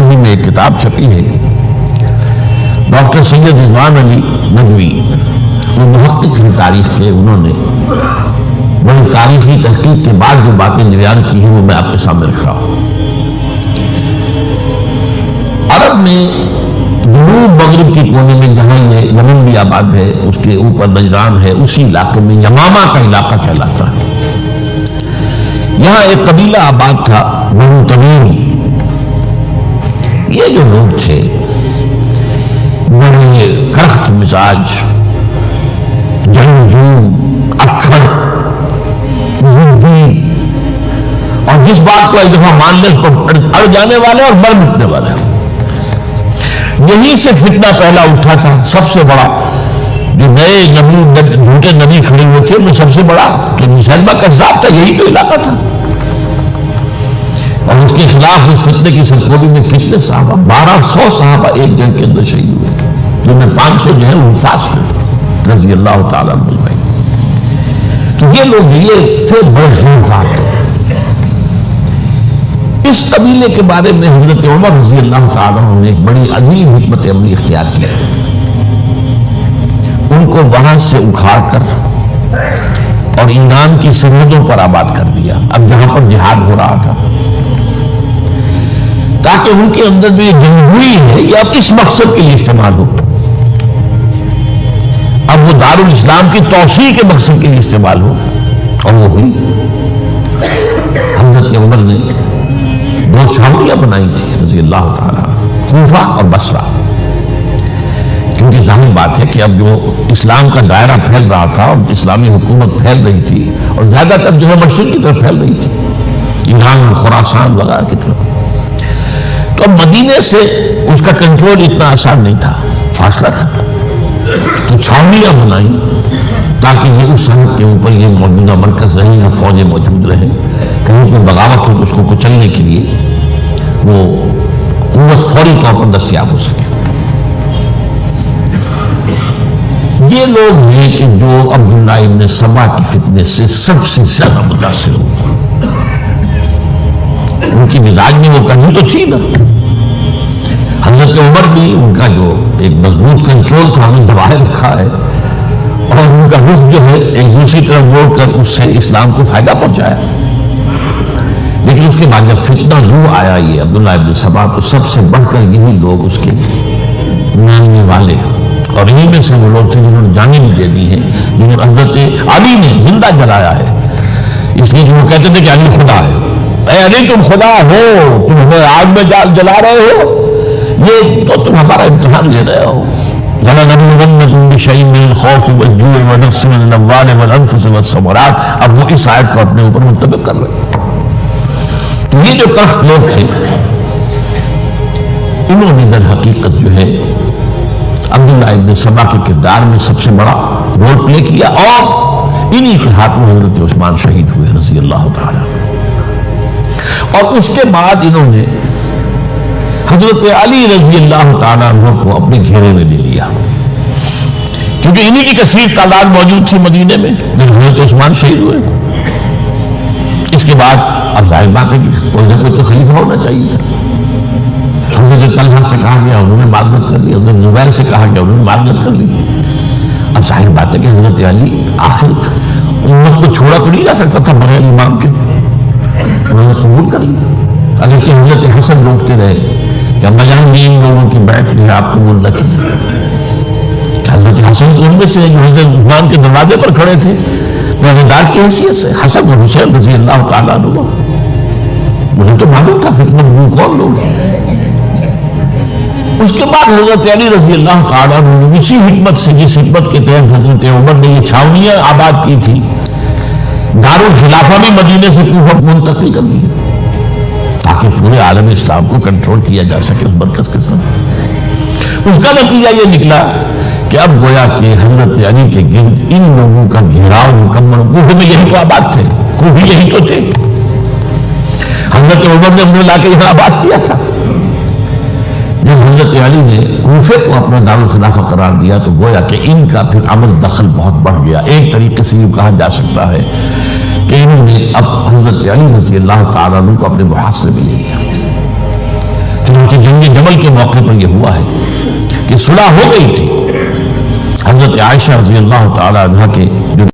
ماضی میں ایک کتاب چھپی ہے، ڈاکٹر سید رضوان علی ندوی، وہ محقق ہیں تاریخ کے، انہوں نے بڑی تاریخی تحقیق کے بعد جو باتیں بیان کی ہیں وہ میں آپ کے سامنے رکھ رہا ہوں۔ عرب میں جنوب مغرب کی کونے میں جہاں یہ یمن بھی آباد ہے، اس کے اوپر نجران ہے، اسی علاقے میں یمامہ کا علاقہ کہلاتا ہے۔ یہاں ایک قبیلہ آباد تھا بنو تمیم۔ یہ جو لوگ تھے بڑے کرخت مزاج، جنگجو، اکھڑ، ضدی، اور جس بات کو ایک دفعہ مان لے تو اڑ جانے والے اور مر مٹنے والے۔ یہیں سے فتنہ پہلا اٹھا تھا۔ سب سے بڑا جو نئے نبی جھوٹے نبی کھڑے ہوئے تھے میں سب سے بڑا کہ مسلمہ کذاب تھا، یہی تو علاقہ تھا، اور اس کے خلاف اس فتنے کی سرکوبی میں کتنے صحابہ، 1200 صحابہ ایک جنگ کے اندر شہید ہوئے، جن میں 500 جو ہے وہ حفاظ تھے رضی اللہ تعالیٰ عنہ۔ تو یہ لوگ یہ تھے بڑے خونخوار۔ اس قبیلے کے بارے میں حضرت عمر رضی اللہ تعالیٰ عنہ نے ایک بڑی عظیم حکمت عملی اختیار کی۔ ان کو وہاں سے اکھاڑ کر اور ایران کی سرحدوں پر آباد کر دیا، اب جہاں پر جہاد ہو رہا تھا، تاکہ ان کے اندر جو یہ جمہوری ہے یہ اب اس مقصد کے لیے استعمال ہو، اب وہ دارالاسلام کی توسیع کے مقصد کے لیے استعمال ہو، اور وہ ہوئی۔ حضرت عمر نے 2 چھاؤنیاں بنائی تھی رضی اللہ تعالیٰ، کوفہ اور بصرہ، کیونکہ ظاہر بات ہے کہ اب جو اسلام کا دائرہ پھیل رہا تھا اور اسلامی حکومت پھیل رہی تھی، اور زیادہ تر جو ہے مشرق کی طرف پھیل رہی تھی، ایران، خراسان وغیرہ کی طرف، تو اب مدینے سے اس کا کنٹرول اتنا آسان نہیں تھا، فاصلہ تھا، تو چھاؤنیاں بنائی تاکہ یہ اس سرحد کے اوپر یہ موجودہ مرکز رہے یا فوجیں موجود رہیں، کہیں کوئی بغاوت ہو تو اس کو کچلنے کے لیے وہ قوت فوری طور پر دستیاب ہو سکے۔ یہ لوگ ہیں کہ جو عبداللہ ابن سبا کی فتنے سے سب سے زیادہ متاثر ہوئے۔ ان کی مزاج میں وہ کمی تو تھی نا، حضرت عمر بھی ان کا جو ایک مضبوط کنٹرول تھا انہیں دبائے رکھا ہے، اور ان کا رخ جو ہے ایک دوسری طرف موڑ کر اس سے اسلام کو فائدہ پہنچایا۔ لیکن اس کے بعد جب فتنہ رو آیا یہ عبداللہ ابن سبا، تو سب سے بڑھ کر یہی لوگ اس کے ماننے والے، اور انہی میں سے وہ لوگ تھے جنہوں نے جانیں بھی دے دی ہیں، جنہوں نے حضرت علی نے زندہ جلایا ہے، اس لیے کہ وہ کہتے تھے کہ علی خدا ہے۔ اے علی تم خدا ہو، تم ہمیں آگ میں جلا رہے ہو، یہ تو تم ہمارا امتحان لے رہے ہو۔ وَلَنَبْلُوَنَّكُمْ بِشَيْءٍ مِّنَ الْخَوْفِ وَالْجُوعِ وَنَقْصٍ مِّنَ الْأَمْوَالِ وَالْأَنفُسِ وَالثَّمَرَاتِ۔ اب وہ اس آیت کو اپنے اوپر منطبق کر رہے ہیں۔ تو یہ جو کرخت لوگ تھے، انہوں نے در حقیقت جو ہے عبداللہ ابن سبا کے کردار میں سب سے بڑا رول پلے کیا، اور انہی کے ہاتھوں حضرت عثمان شہید ہوئے رضی اللہ تعالیٰ۔ اور اس کے بعد انہوں نے حضرت علی رضی اللہ تعالیٰ عنہ کو اپنے گھیرے میں لے لیا، کیونکہ انہی کی کثیر تعداد موجود تھی مدینے میں جب حضرت عثمان شہید ہوئے۔ اس کے بعد اب ظاہر بات ہے کہ کوئی نہ کوئی تو خلیفہ ہونا چاہیے تھا۔ حضرت طلحہ سے کہا گیا، انہوں نے معذرت کر لی، حضرت زبیر سے کہا گیا، انہوں نے معذرت کر لی۔ اب ظاہر بات ہے کہ حضرت علی آخر امت کو چھوڑا تو نہیں جا سکتا تھا بغیر امام کے، انہوں نے قبول کر لیا۔ اگرچہ حضرت حسن روکتے رہے کہ اب جان بھی ان لوگوں کی بیٹھ لی آپ قبول نہ کیجیے۔ حضرت حسن ان میں سے جو حضرت عثمان کے دروازے پر کھڑے تھے دار کی حیثیت سے، حسن اور حسین رضی اللہ تعالیٰ عنہ، انہیں تو معلوم تھا فتنہ وہ کون لوگ ہیں۔ اس کے بعد حضرت علی رضی اللہ تعالیٰ عنہ اسی حکمت سے، جس حکمت کے تحت حضرت عمر نے یہ چھاونیاں آباد کی تھی، دارالخلافہ بھی مدینے سے کوفہ منتقل کر دی تاکہ پورے عالم اسلام کو کنٹرول کیا جا سکے اس مرکز کے ساتھ۔ اس کا نتیجہ یہ نکلا کہ اب گویا کہ حضرت علی کے گرد ان لوگوں کا گھیراؤ مکمل، کوفے میں یہی تو آباد تھے، کوفی یہی تو تھے، حضرت عمر نے انہیں لا کے یہاں آباد کیا تھا۔ جب حضرت علی نے کوفے کو اپنا دارالخلافہ قرار دیا تو گویا کہ ان کا پھر عمل دخل بہت بڑھ گیا۔ ایک طریقے سے یہ کہا جا سکتا ہے کہ انہوں نے اب حضرت علی رضی اللہ تعالیٰ عنہ کو اپنے محاصرے میں لے لیا، چنانچہ جنگ جمل کے موقع پر یہ ہوا ہے کہ صلح ہو گئی تھی، حضرت عائشہ رضی اللہ تعالی عنہ کے جو